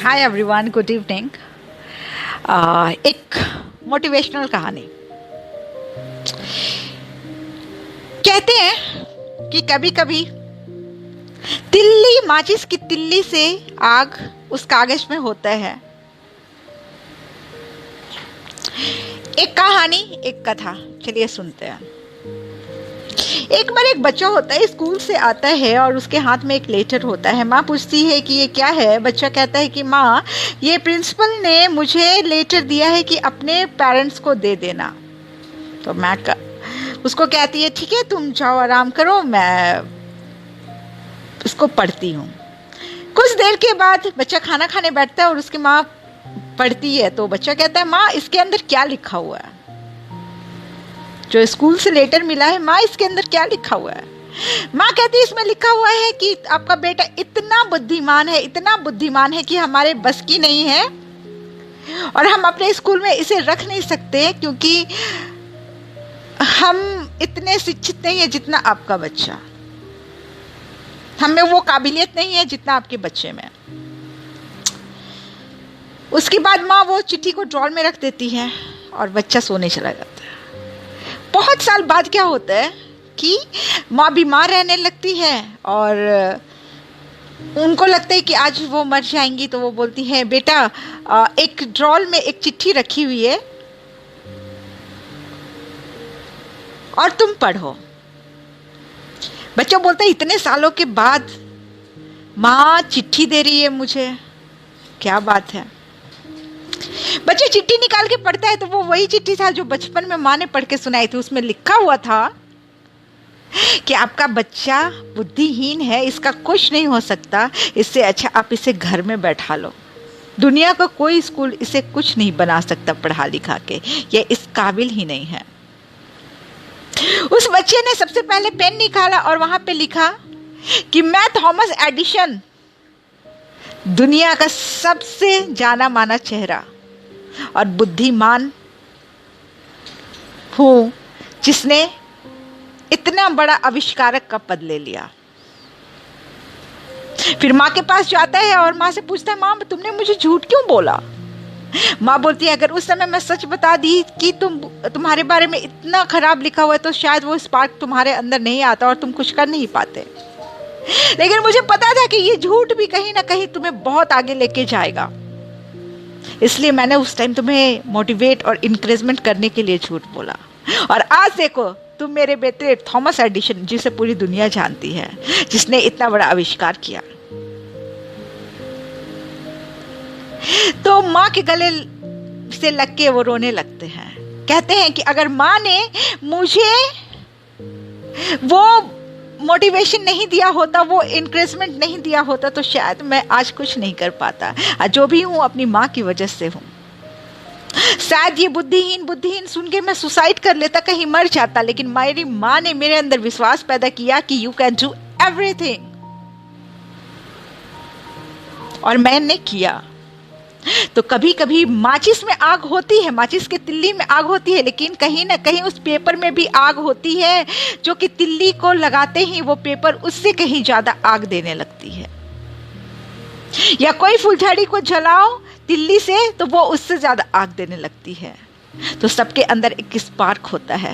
Hi everyone, good evening. एक motivational कहानी। कहते हैं कि कभी कभी तिल्ली, माचिस की तिल्ली से आग उस कागज में होता है। एक कहानी, एक कथा, चलिए सुनते हैं। एक बार एक बच्चा होता है, स्कूल से आता है और उसके हाथ में एक लेटर होता है। माँ पूछती है कि ये क्या है। बच्चा कहता है कि माँ, ये प्रिंसिपल ने मुझे लेटर दिया है कि अपने पेरेंट्स को दे देना। तो मैं उसको कहती है, ठीक है, तुम जाओ, आराम करो, मैं इसको पढ़ती हूँ। कुछ देर के बाद बच्चा खाना खाने बैठता है और उसकी माँ पढ़ती है। तो बच्चा कहता है, माँ, इसके अंदर क्या लिखा हुआ है? जो स्कूल से लेटर मिला है, माँ, इसके अंदर क्या लिखा हुआ है? माँ कहती है, इसमें लिखा हुआ है कि आपका बेटा इतना बुद्धिमान है, इतना बुद्धिमान है कि हमारे बस की नहीं है और हम अपने स्कूल में इसे रख नहीं सकते, क्योंकि हम इतने शिक्षित नहीं है जितना आपका बच्चा, हमें वो काबिलियत नहीं है जितना आपके बच्चे में। उसके बाद माँ वो चिट्ठी को ड्रॉर में रख देती है और बच्चा सोने चला जाता है। बहुत साल बाद क्या होता है कि माँ बीमार रहने लगती है और उनको लगता है कि आज वो मर जाएंगी। तो वो बोलती है, बेटा, एक ड्रॉर में एक चिट्ठी रखी हुई है और तुम पढ़ो। बच्चा बोलता है, इतने सालों के बाद माँ चिट्ठी दे रही है मुझे, क्या बात है। बच्चा चिट्ठी निकाल के पढ़ता है तो वो वही चिट्ठी था जो बचपन में माँ ने पढ़ के सुनाई थी। उसमें लिखा हुआ था कि आपका बच्चा बुद्धिहीन है, इसका कुछ नहीं हो सकता, इससे अच्छा आप इसे घर में बैठा लो। दुनिया का कोई स्कूल इसे कुछ नहीं बना सकता पढ़ा लिखा के, ये इस काबिल ही नहीं है। उस बच्चे ने सबसे पहले पेन निकाला और वहां पे लिखा कि मैं थॉमस एडिसन, दुनिया का सबसे जाना माना चेहरा और बुद्धिमान हूं, जिसने इतना बड़ा आविष्कारक का पद ले लिया। फिर माँ के पास जाता है और माँ से पूछता है, माँ, तुमने मुझे झूठ क्यों बोला? माँ बोलती है, अगर उस समय मैं सच बता दी कि तुम्हारे बारे में इतना खराब लिखा हुआ है तो शायद वो स्पार्क तुम्हारे अंदर नहीं आता और तुम कुछ कर नहीं पाते। लेकिन मुझे पता था कि ये झूठ भी कहीं ना कहीं तुम्हें बहुत आगे लेके जाएगा, इसलिए मैंने उस टाइम तुम्हें मोटिवेट और इंकरेजमेंट करने के लिए झूठ बोला। और आज देखो, तुम मेरे बेटे थॉमस एडिसन, जिसे पूरी दुनिया जानती है, जिसने इतना बड़ा आविष्कार किया। तो माँ के गले से लग के वो रोने लगते हैं। कहते हैं कि अगर माँ ने मुझे वो मोटिवेशन नहीं दिया होता, वो इंकरेजमेंट नहीं दिया होता, तो शायद मैं आज कुछ नहीं कर पाता। जो भी हूँ अपनी माँ की वजह से हूँ। शायद ये बुद्धिहीन सुन के मैं सुसाइड कर लेता, कहीं मर जाता, लेकिन मेरी माँ ने मेरे अंदर विश्वास पैदा किया कि यू कैन डू एवरीथिंग, और मैंने किया। तो कभी कभी माचिस में आग होती है, माचिस के तिल्ली में आग होती है, लेकिन कहीं ना कहीं उस पेपर में भी आग होती है, जो कि तिल्ली को लगाते ही वो पेपर उससे कहीं ज्यादा आग देने लगती है। या कोई फुलझड़ी को जलाओ तिल्ली से तो वो उससे ज्यादा आग देने लगती है। तो सबके अंदर एक स्पार्क होता है।